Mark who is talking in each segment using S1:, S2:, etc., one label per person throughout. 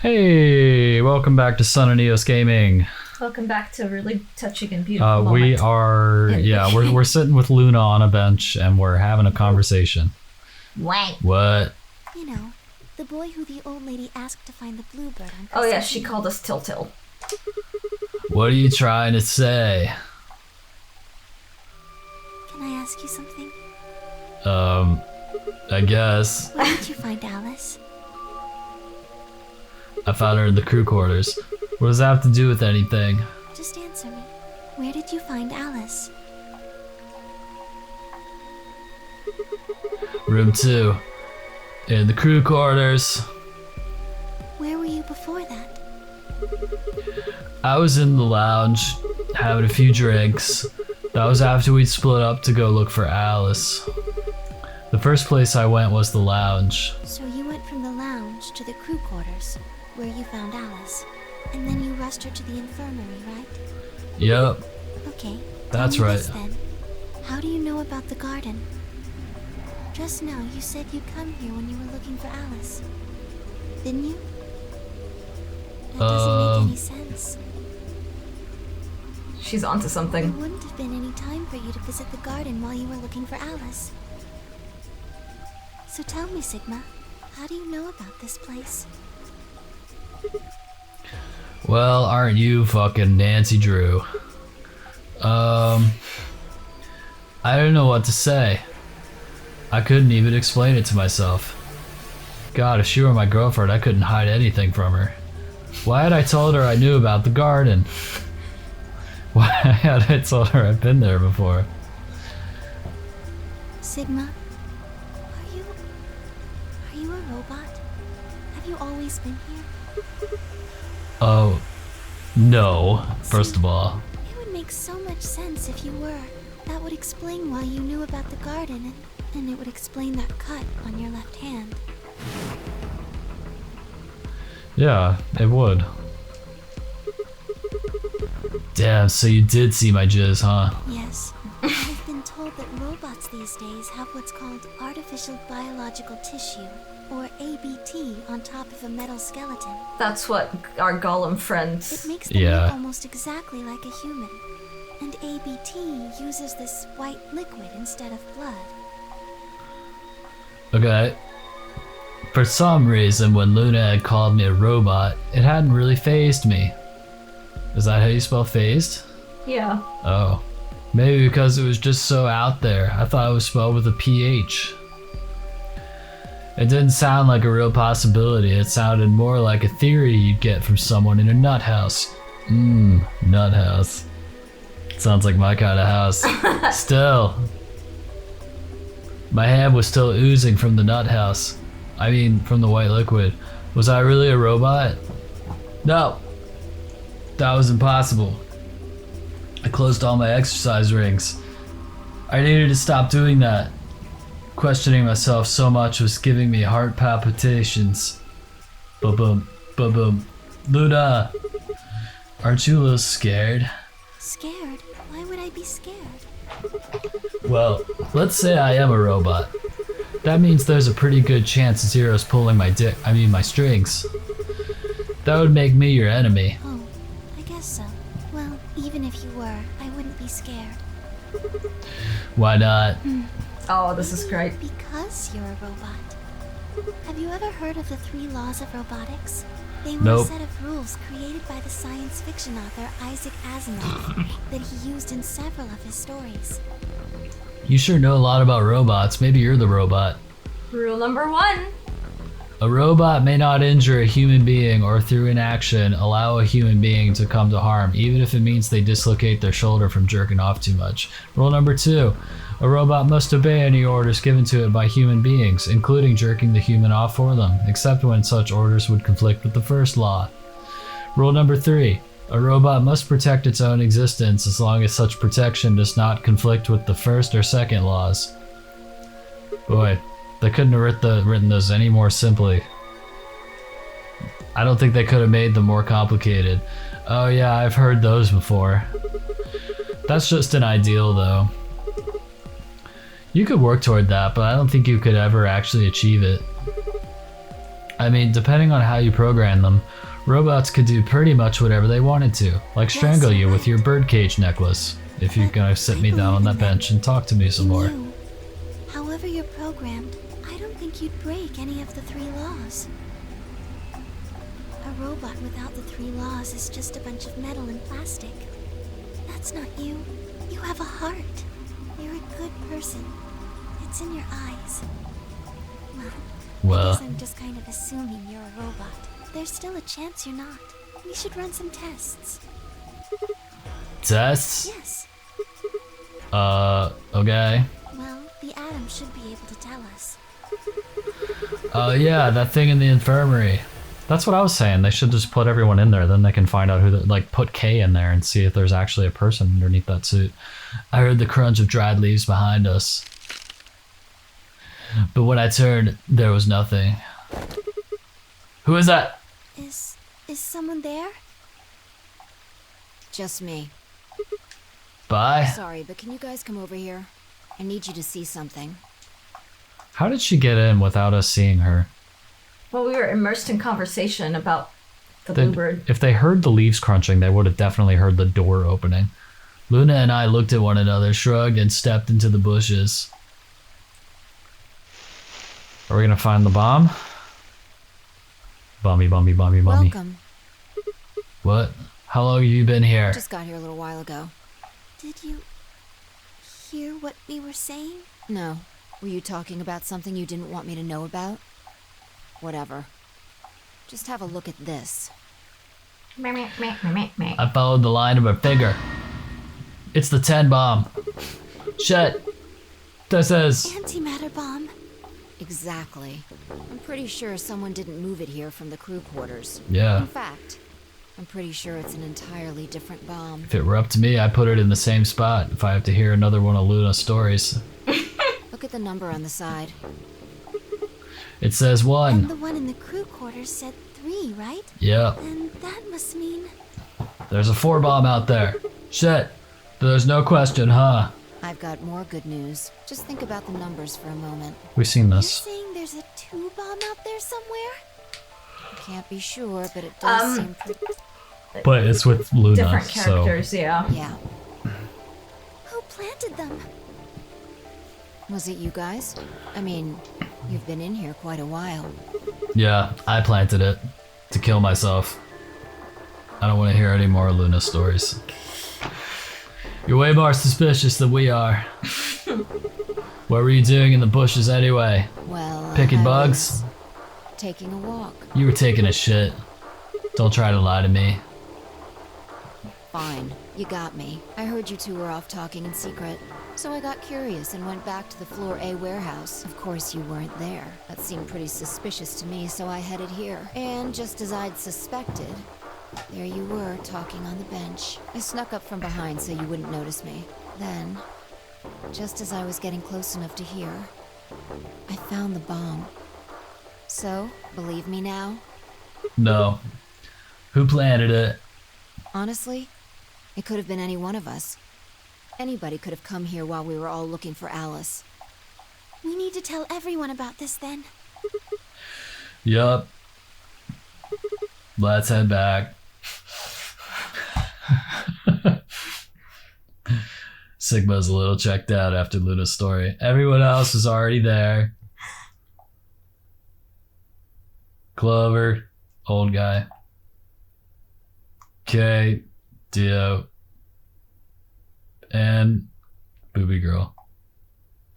S1: Hey, welcome back to Sun and Eos Gaming.
S2: Welcome back to a really touching and beautiful moment.
S1: We're sitting with Luna on a bench and we're having a conversation.
S2: Wank.
S1: What?
S3: You know, the boy who the old lady asked to find the bluebird on
S2: Oh yeah, she called us Tiltil.
S1: What are you trying to say?
S3: Can I ask you something?
S1: I guess.
S3: Where did you find Alice?
S1: I found her in the crew quarters. What does that have to do with anything?
S3: Just answer me. Where did you find Alice?
S1: Room 2. In the crew quarters.
S3: Where were you before that?
S1: I was in the lounge, having a few drinks. That was after we'd split up to go look for Alice. The first place I went was the lounge.
S3: So you went from the lounge to the crew quarters, where you found Alice, and then you rushed her to the infirmary, right?
S1: Yep,
S3: Okay.
S1: that's
S3: tell me
S1: right.
S3: this, then. How do you know about the garden? Just now you said you'd come here when you were looking for Alice. Didn't you? That doesn't make any sense.
S2: She's onto
S3: There
S2: something.
S3: wouldn't have been any time for you to visit the garden while you were looking for Alice. So tell me, Sigma, how do you know about this place?
S1: Well, aren't you fucking Nancy Drew? I don't know what to say. I couldn't even explain it to myself. God, if she were my girlfriend, I couldn't hide anything from her. Why had I told her I knew about the garden? Why had I told her I'd been there before?
S3: Sigma, are you a robot? Have you always been here?
S1: Oh, no, first of all.
S3: It would make so much sense if you were. That would explain why you knew about the garden, and it would explain that cut on your left hand.
S1: Yeah, it would. Damn, so you did see my jizz, huh?
S3: Yes. I've been told that robots these days have what's called artificial biological tissue, or ABT, on top of a metal skeleton.
S2: That's what our golem
S3: It
S2: friends.
S3: makes them
S1: Yeah.
S3: look almost exactly like a human. And ABT uses this white liquid instead of blood.
S1: Okay. For some reason, when Luna had called me a robot, it hadn't really phased me. Is that how you spell phased?
S2: Yeah.
S1: Oh. Maybe because it was just so out there. I thought it was spelled with a PH. It didn't sound like a real possibility. It sounded more like a theory you'd get from someone in a nut house. Nut house. Sounds like my kind of house. Still. My hand was still oozing from the nut house. I mean, from the white liquid. Was I really a robot? No. That was impossible. I closed all my exercise rings. I needed to stop doing that. Questioning myself so much was giving me heart palpitations. Ba-boom, ba-boom. Luna, aren't you a little scared?
S3: Scared? Why would I be scared?
S1: Well, let's say I am a robot. That means there's a pretty good chance Zero's pulling my strings. That would make me your enemy.
S3: Oh, I guess so. Well, even if you were, I wouldn't be scared.
S1: Why not?
S2: Oh, this is great.
S3: Because you're a robot. Have you ever heard of the 3 laws of robotics? They were
S1: Nope.
S3: a set of rules created by the science fiction author Isaac Asimov that he used in several of his stories.
S1: You sure know a lot about robots. Maybe you're the robot.
S2: Rule number 1.
S1: A robot may not injure a human being or through inaction allow a human being to come to harm, even if it means they dislocate their shoulder from jerking off too much. Rule number 2. A robot must obey any orders given to it by human beings, including jerking the human off for them, except when such orders would conflict with the first law. Rule number 3. A robot must protect its own existence as long as such protection does not conflict with the first or second laws. Boy, they couldn't have written those any more simply. I don't think they could have made them more complicated. Oh yeah, I've heard those before. That's just an ideal though. You could work toward that, but I don't think you could ever actually achieve it. I mean, depending on how you program them, robots could do pretty much whatever they wanted to, like strangle you with your birdcage necklace, if you're gonna sit me down on that bench and talk to me some more.
S3: You, however you're programmed, I don't think you'd break any of the 3 laws. A robot without the 3 laws is just a bunch of metal and plastic. That's not you. You have a heart. You're a good person. It's in your eyes. Well, I guess I'm just kind of assuming you're a robot. There's still a chance you're not. We should run some tests.
S1: Tests?
S3: Yes.
S1: Okay.
S3: Well, the Atom should be able to tell us.
S1: Oh yeah, that thing in the infirmary. That's what I was saying. They should just put everyone in there, then they can find out who, like, put K in there and see if there's actually a person underneath that suit. I heard the crunch of dried leaves behind us. But when I turned, there was nothing. Who is that?
S3: Is someone there?
S4: Just me.
S1: Bye.
S4: Sorry, but can you guys come over here? I need you to see something.
S1: How did she get in without us seeing her?
S2: Well, we were immersed in conversation about the bluebird.
S1: If they heard the leaves crunching, they would have definitely heard the door opening. Luna and I looked at one another, shrugged, and stepped into the bushes. Are we gonna find the bomb? Bomby.
S4: Welcome.
S1: What? How long have you been here?
S4: Just got here a little while ago.
S3: Did you hear what we were saying?
S4: No. Were you talking about something you didn't want me to know about? Whatever. Just have a look at this.
S1: I followed the line of her finger. It's the 10 bomb. Shit. This is...
S3: Antimatter bomb.
S4: Exactly. I'm pretty sure someone didn't move it here from the crew quarters.
S1: Yeah.
S4: In fact, I'm pretty sure it's an entirely different bomb.
S1: If it were up to me, I'd put it in the same spot if I have to hear another one of Luna's stories.
S4: Look at the number on the side.
S1: It says 1.
S3: And the one in the crew quarters said 3, right?
S1: Yeah.
S3: And that must mean...
S1: There's a 4 bomb out there. Shit. There's no question, huh?
S4: I've got more good news. Just think about the numbers for a moment.
S1: We've seen
S3: You're
S1: this.
S3: saying there's a 2 bomb out there somewhere?
S4: I can't be sure, but it does seem pretty...
S1: But it's with Luna,
S2: Different
S1: so...
S2: characters, yeah.
S4: Yeah.
S3: Who planted them?
S4: Was it you guys? I mean, you've been in here quite a while.
S1: Yeah, I planted it. To kill myself. I don't want to hear any more Luna stories. You're way more suspicious than we are. What were you doing in the bushes anyway?
S4: Well,
S1: Picking
S4: I
S1: bugs?
S4: was taking a walk.
S1: You were taking a shit. Don't try to lie to me.
S4: Fine, you got me. I heard you two were off talking in secret. So I got curious and went back to the Floor A warehouse. Of course you weren't there. That seemed pretty suspicious to me, so I headed here. And just as I'd suspected, there you were, talking on the bench. I snuck up from behind so you wouldn't notice me. Then, just as I was getting close enough to hear, I found the bomb. So, believe me now?
S1: No. Who planted it?
S4: Honestly, it could have been any one of us. Anybody could have come here while we were all looking for Alice.
S3: We need to tell everyone about this then.
S1: Yup. Let's head back. Sigma's a little checked out after Luna's story. Everyone else was already there. Clover, old guy. Kay, Dio, and Booby Girl.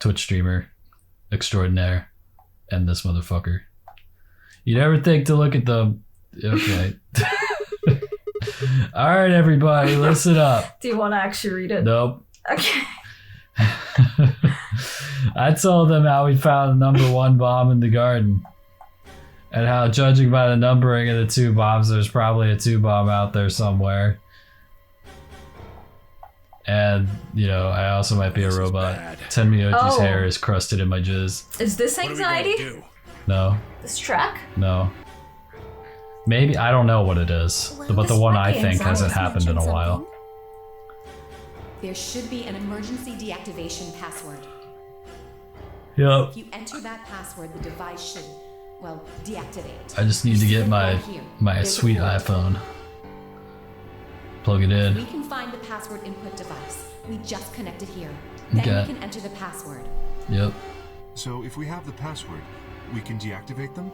S1: Twitch streamer extraordinaire. And this motherfucker. You never think to look at them. Okay. Alright, everybody, listen up.
S2: Do you want to actually read it?
S1: Nope.
S2: Okay.
S1: I told them how we found the number 1 bomb in the garden. And how, judging by the numbering of the 2 bombs, there's probably a 2 bomb out there somewhere. And, you know, I also might be a robot. Tenmyoji's hair is crusted in my jizz.
S2: Is this anxiety?
S1: No.
S2: This track?
S1: No. Maybe, I don't know what it is.
S3: Well,
S1: But the
S3: this
S1: one
S3: might
S1: I
S3: be
S1: think hasn't
S3: anxiety.
S1: happened in a while.
S5: There should be an emergency deactivation password.
S1: Yep.
S5: If you enter that password, the device should, well, deactivate.
S1: I just need to get my
S5: There's a
S1: sweet
S5: port.
S1: iPhone. Plug it
S5: We
S1: in.
S5: can find the password input device. We just connected here. Then
S1: Okay.
S5: we can enter the password.
S1: Yep.
S6: So if we have the password, we can deactivate them?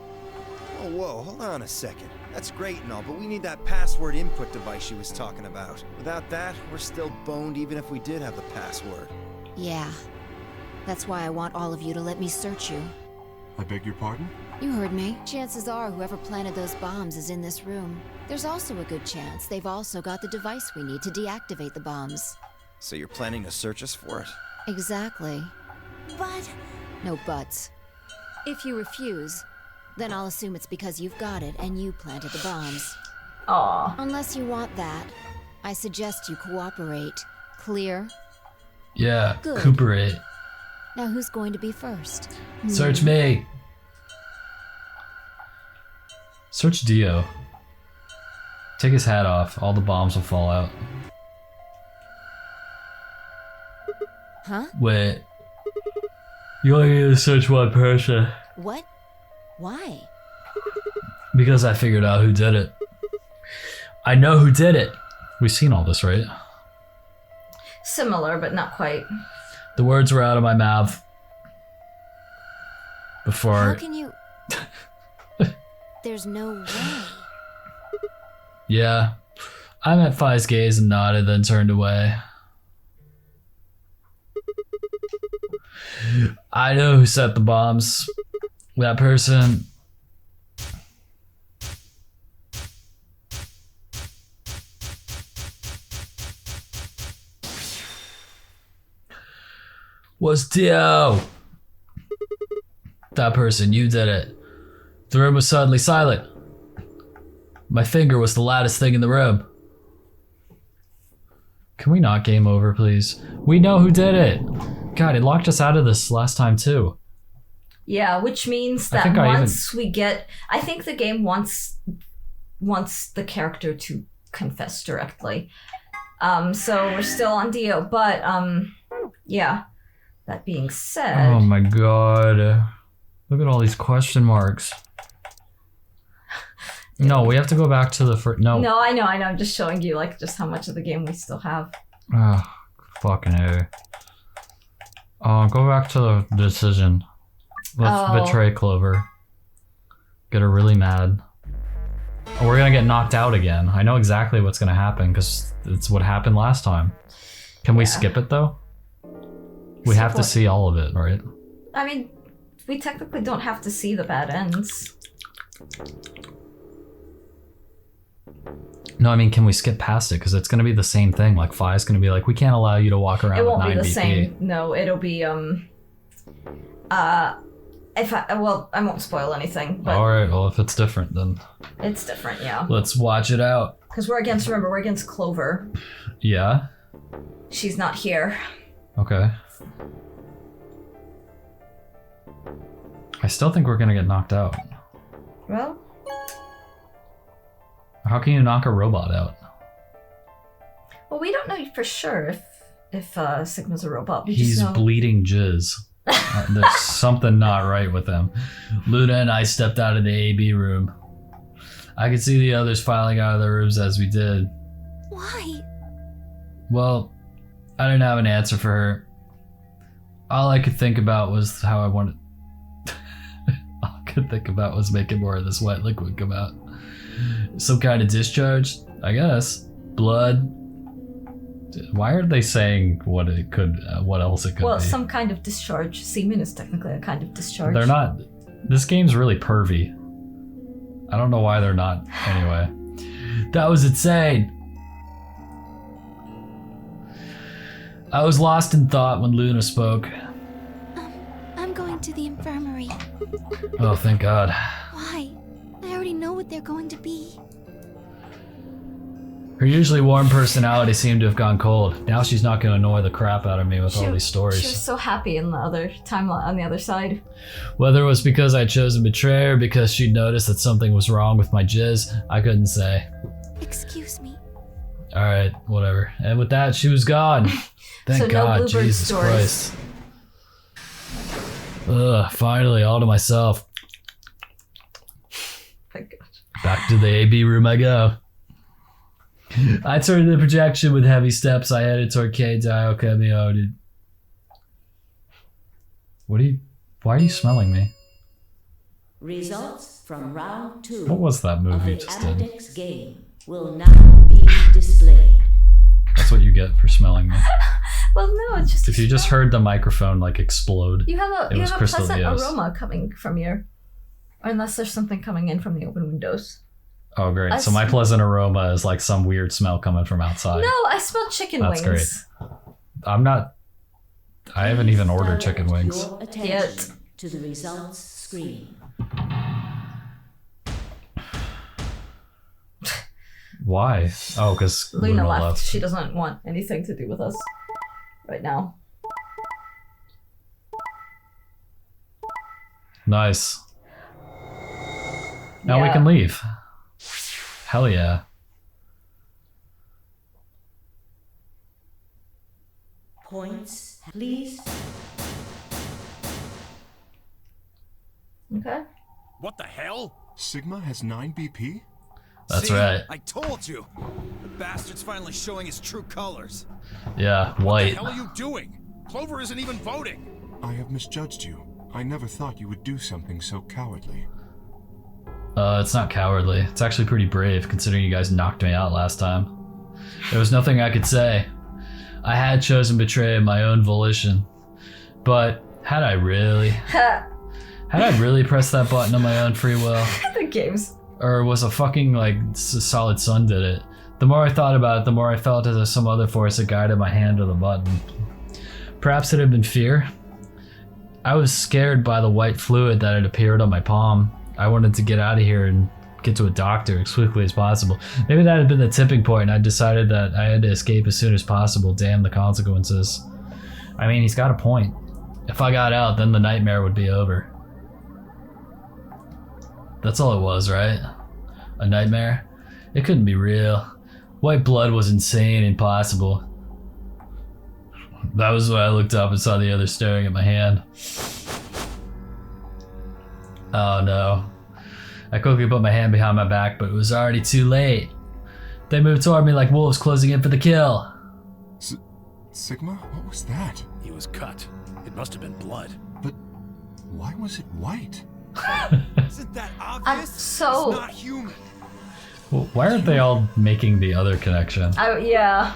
S7: Oh, whoa, hold on a second. That's great and all, but we need that password input device she was talking about. Without that, we're still boned even if we did have the password.
S4: Yeah. That's why I want all of you to let me search you.
S6: I beg your pardon?
S4: You heard me. Chances are whoever planted those bombs is in this room. There's also a good chance they've also got the device we need to deactivate the bombs.
S7: So you're planning to search us for it?
S4: Exactly.
S3: But
S4: No buts. If you refuse, then I'll assume it's because you've got it and you planted the bombs.
S2: Aw.
S4: Unless you want that, I suggest you cooperate. Clear?
S1: Yeah.
S4: Good.
S1: Cooperate.
S4: Now who's going to be first?
S1: Search me. Search Dio. Take his hat off. All the bombs will fall out.
S4: Huh?
S1: Wait. You only need to search one person.
S4: What? Why?
S1: Because I figured out who did it. I know who did it. We've seen all this, right?
S2: Similar, but not quite.
S1: The words were out of my mouth.
S4: How
S1: Before.
S4: can you... There's no way.
S1: Yeah. I met Fi's gaze and nodded, then turned away. I know who set the bombs. That person. Was Dio. That person, you did it. The room was suddenly silent. My finger was the loudest thing in the room. Can we not game over, please? We know who did it. God, it locked us out of this last time too.
S2: Yeah, which means
S1: I
S2: that
S1: think
S2: once we get, I think the game wants the character to confess directly. So we're still on Dio, but yeah. That being said,
S1: Oh my god. Look at all these question marks. No, we have to go back to the first. No.
S2: no, I know. I'm just showing you like just how much of the game we still have.
S1: Oh, fucking A. Go back to the decision. Let's betray Clover. Get her really mad. Oh, we're gonna get knocked out again. I know exactly what's gonna happen because it's what happened last time. Can we skip it though? We have to
S2: Skip what?
S1: see all of it, right?
S2: I mean, we technically don't have to see the bad ends.
S1: No, I mean, can we skip past it? Because it's gonna be the same thing. Like, Fi's gonna be like, we can't allow you to walk around
S2: It
S1: with
S2: won't
S1: 9
S2: be the
S1: BP.
S2: same. No, it'll be I won't spoil anything, but
S1: All right. Well, if it's different, then
S2: it's different. Yeah,
S1: let's watch it out.
S2: because we're against Clover.
S1: Yeah.
S2: She's not here.
S1: Okay. I still think we're gonna get knocked out.
S2: Well,
S1: How can you knock a robot out?
S2: we don't know for sure if Sigma's a robot. We
S1: He's
S2: just know.
S1: bleeding jizz. There's something not right with him. Luna and I stepped out of the AB room. I could see the others filing out of their rooms as we did.
S3: why?
S1: Well, I didn't have an answer for her. All I could think about was how I wanted. All I could think about was making more of this white liquid come out. Some kind of discharge, I guess. Blood. Why are they saying what it could? What else it could
S2: Well,
S1: be?
S2: some kind of discharge. Semen is technically a kind of discharge.
S1: They're not. This game's really pervy. I don't know why they're not. Anyway, that was insane. I was lost in thought when Luna spoke.
S3: I'm going to the infirmary.
S1: Oh, thank God.
S3: Why? I already know what they're going to be.
S1: Her usually warm personality seemed to have gone cold. Now she's not going to annoy the crap out of me with all these stories.
S2: She was so happy in the other timeline on the other side.
S1: Whether it was because I'd chosen to betray her or because she'd noticed that something was wrong with my jizz, I couldn't say.
S3: Excuse me.
S1: Alright, whatever. And with that, she was gone. Thank
S2: So no
S1: God,
S2: Bluebird
S1: Jesus
S2: stories.
S1: Christ. Ugh, finally, all to myself. Back to the AB room I go. I turned the projection with heavy steps. I headed toward K-Dio Cameo. Why are you smelling me?
S8: Results from round 2
S1: What was that
S8: of
S1: movie you
S8: the
S1: just did?
S8: Apodex game will now be displayed.
S1: That's what you get for smelling me.
S2: Well, no, it's just.
S1: If you just heard the microphone like explode.
S2: You have
S1: It was
S2: a
S1: Crystal
S2: pleasant
S1: Diaz.
S2: aroma coming from your. Unless there's something coming in from the open windows.
S1: Oh, great. So my pleasant aroma is like some weird smell coming from outside.
S2: No, I smell chicken
S1: That's
S2: wings.
S1: great. I haven't even ordered chicken wings.
S8: Your attention
S2: Yet.
S8: to the results screen.
S1: Why? Oh, because
S2: Luna left. She doesn't want anything to do with us right now.
S1: Nice. Now we
S2: Yeah.
S1: can leave. Hell yeah.
S8: Points, please.
S2: Okay.
S9: What the hell?
S6: Sigma has 9 BP?
S1: That's
S7: See?
S1: right.
S7: I told you. The bastard's finally showing his true colors.
S1: Yeah,
S9: What the
S1: white.
S9: hell are you doing? Clover isn't even voting.
S6: I have misjudged you. I never thought you would do something so cowardly.
S1: It's not cowardly. It's actually pretty brave, considering you guys knocked me out last time. There was nothing I could say. I had chosen betrayal of my own volition. But had I really pressed that button on my own free will?
S2: The games.
S1: Or was a fucking, solid sun did it? The more I thought about it, the more I felt as if some other force had guided my hand to the button. Perhaps it had been fear? I was scared by the white fluid that had appeared on my palm. I wanted to get out of here and get to a doctor as quickly as possible. Maybe that had been the tipping point, and I decided that I had to escape as soon as possible. Damn the consequences. I mean, he's got a point. If I got out, then the nightmare would be over. That's all it was, right? A nightmare? It couldn't be real. White blood was insane, impossible. That was when I looked up and saw the other staring at my hand. Oh no. I quickly put my hand behind my back, but it was already too late. They moved toward me like wolves closing in for the kill.
S6: Sigma? What was that?
S9: He was cut. It must have been blood.
S6: But why was it white?
S7: Isn't that obvious?
S2: so-
S7: It's not human.
S1: Well, why aren't they all making the other connection?
S2: Yeah.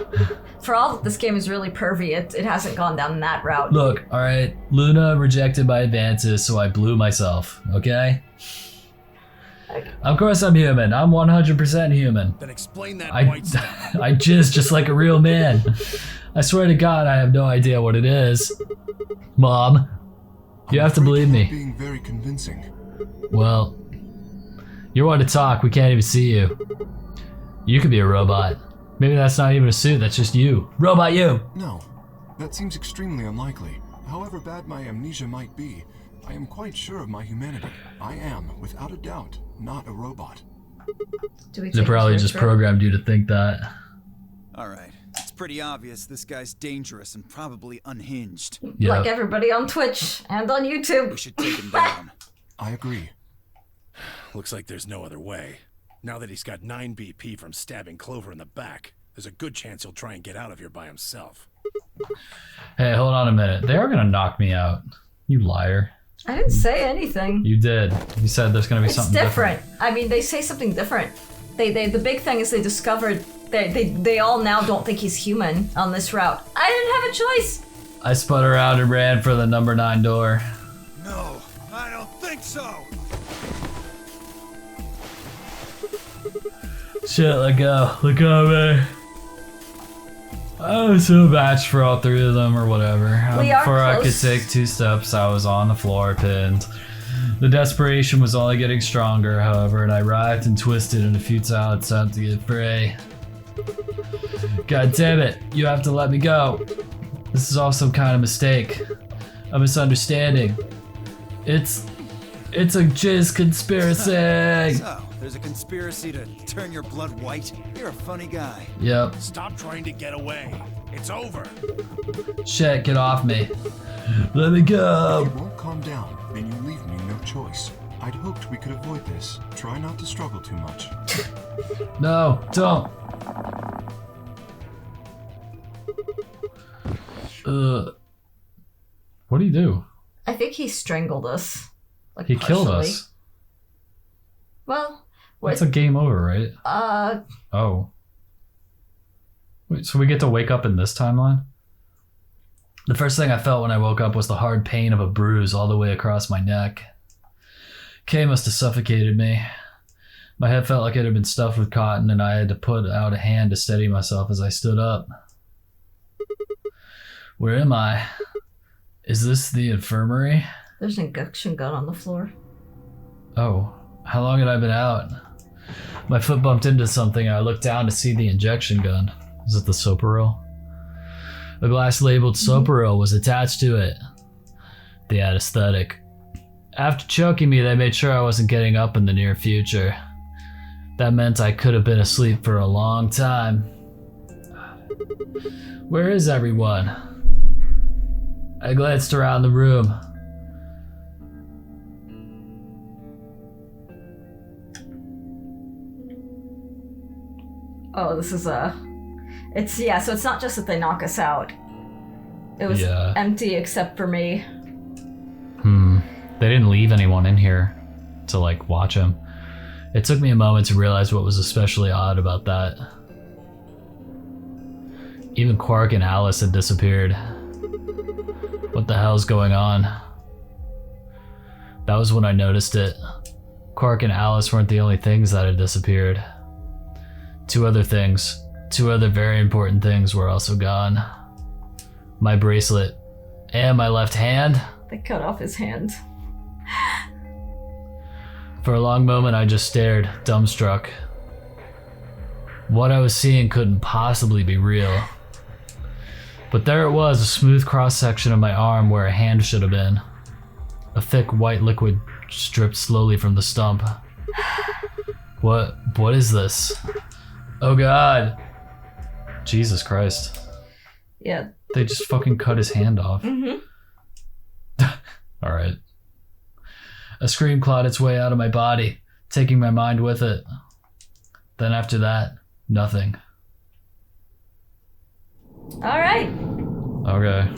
S2: For all that this game is really pervy, it hasn't gone down that route.
S1: Look, alright, Luna rejected my advances, so I blew myself, okay? Of course I'm human. I'm 100% human.
S9: Then explain that
S1: I
S9: white stuff.
S1: I jizz just like a real man. I swear to God, I have no idea what it is. Mom, you have to
S6: I'm afraid
S1: believe
S6: you're
S1: me.
S6: not being very convincing.
S1: Well, you're one to talk. We can't even see you. You could be a robot. Maybe that's not even a suit. That's just you. Robot you.
S6: No, that seems extremely unlikely. However bad my amnesia might be, I am quite sure of my humanity. I am, without a doubt, not a robot.
S2: Do we
S1: They
S2: take
S1: probably
S2: this
S1: just
S2: trip?
S1: programmed you to think that.
S7: Alright, it's pretty obvious this guy's dangerous and probably unhinged.
S1: Yeah.
S2: Like everybody on Twitch and on YouTube.
S7: We should take him down.
S6: I agree.
S9: Looks like there's no other way. Now that he's got 9 BP from stabbing Clover in the back, there's a good chance he'll try and get out of here by himself.
S1: Hey, hold on a minute. They are gonna knock me out. You liar.
S2: I didn't say anything.
S1: You did. You said there's gonna be
S2: It's
S1: something
S2: different. I mean, they say something different. The big thing is they discovered they all now don't think he's human on this route. I didn't have a choice.
S1: I spun around and ran for the number 9 door.
S7: No, I don't think so.
S1: Shit, let go. Let go, man. I was so matched for all 3 of them or whatever.
S2: We are
S1: Before I could
S2: close.
S1: take 2 steps, I was on the floor, pinned. The desperation was only getting stronger, however, and I writhed and twisted in a futile attempt to get free. God damn it, you have to let me go. This is all some kind of mistake. A misunderstanding. It's a jizz conspiracy.
S7: So, there's a conspiracy to turn your blood white? You're a funny guy.
S1: Yep.
S9: Stop trying to get away. It's over.
S1: Shit, get off me. Let me go.
S6: If you won't calm down, then you leave me no choice. I'd hoped we could avoid this. Try not to struggle too much.
S1: No, don't. What do you do?
S2: I think he strangled us. Like,
S1: He killed
S2: partially.
S1: us.
S2: Well,
S1: It's a game over, right? Oh. Wait, so we get to wake up in this timeline? The first thing I felt when I woke up was the hard pain of a bruise all the way across my neck. Kay must have suffocated me. My head felt like it had been stuffed with cotton, and I had to put out a hand to steady myself as I stood up. Where am I? Is this the infirmary?
S2: There's an injection gun on the floor.
S1: Oh, how long had I been out? My foot bumped into something, and I looked down to see the injection gun. Is it the Soparil? A glass labeled Soparil was attached to it. The anesthetic. After choking me, they made sure I wasn't getting up in the near future. That meant I could have been asleep for a long time. Where is everyone? I glanced around the room.
S2: Oh, this is so it's not just that they knock us out. It was empty except for me.
S1: They didn't leave anyone in here to like watch him. It took me a moment to realize what was especially odd about that. Even Quark and Alice had disappeared. What the hell's going on? That was when I noticed it. Quark and Alice weren't the only things that had disappeared. Two other very important things were also gone. My bracelet and my left hand.
S2: They cut off his hand.
S1: For a long moment, I just stared, dumbstruck. What I was seeing couldn't possibly be real. But there it was, a smooth cross-section of my arm where a hand should have been. A thick white liquid dripped slowly from the stump. What is this? Oh God. Jesus Christ.
S2: Yeah.
S1: They just fucking cut his hand off. Alright. A scream clawed its way out of my body, taking my mind with it. Then after that, nothing.
S2: Alright.
S1: Okay.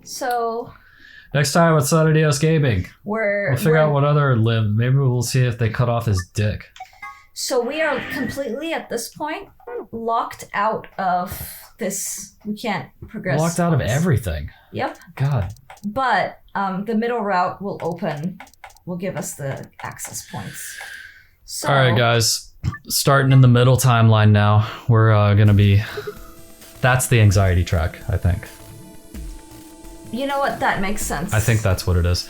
S2: So
S1: next time with Saturday Gaming, we'll figure out what other limb. Maybe we'll see if they cut off his dick.
S2: So we are completely, at this point, locked out of this. We can't progress.
S1: Locked out of everything.
S2: Yep.
S1: God.
S2: But the middle route will give us the access points. So,
S1: all right, guys. Starting in the middle timeline now. We're gonna be... That's the anxiety track, I think.
S2: You know what? That makes sense.
S1: I think that's what it is.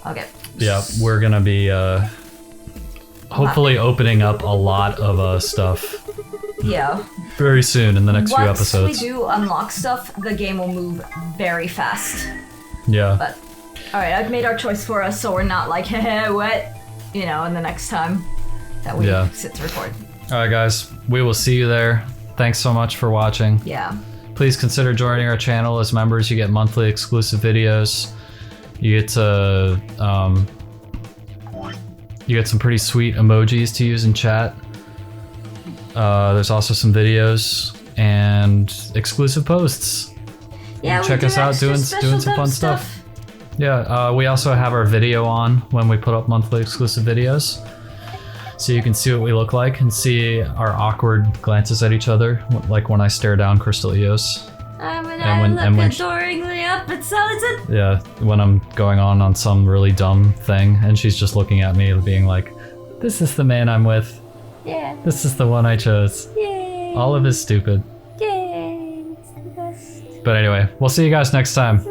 S2: Okay.
S1: Yeah, we're gonna be hopefully opening up a lot of stuff.
S2: Yeah.
S1: Very soon in the next few episodes.
S2: Once we do unlock stuff, the game will move very fast.
S1: Yeah.
S2: But alright, I've made our choice for us, so we're not like, hey, what? You know, in the next time that we sit to record.
S1: Alright guys, we will see you there. Thanks so much for watching.
S2: Yeah.
S1: Please consider joining our channel as members. You get monthly exclusive videos. You get to you get some pretty sweet emojis to use in chat. There's also some videos and exclusive posts.
S2: Yeah,
S1: check us out doing some fun stuff. Yeah, we also have our video on when we put up monthly exclusive videos. So you can see what we look like and see our awkward glances at each other, like when I stare down Crystal Eos.
S2: And when adoringly up at Skeleton.
S1: Yeah, when I'm going on some really dumb thing and she's just looking at me being like, this is the man I'm with.
S2: Yeah.
S1: This is the one I chose.
S2: Yay.
S1: All of his stupid.
S2: Yay. It's the best.
S1: But anyway, we'll see you guys next time.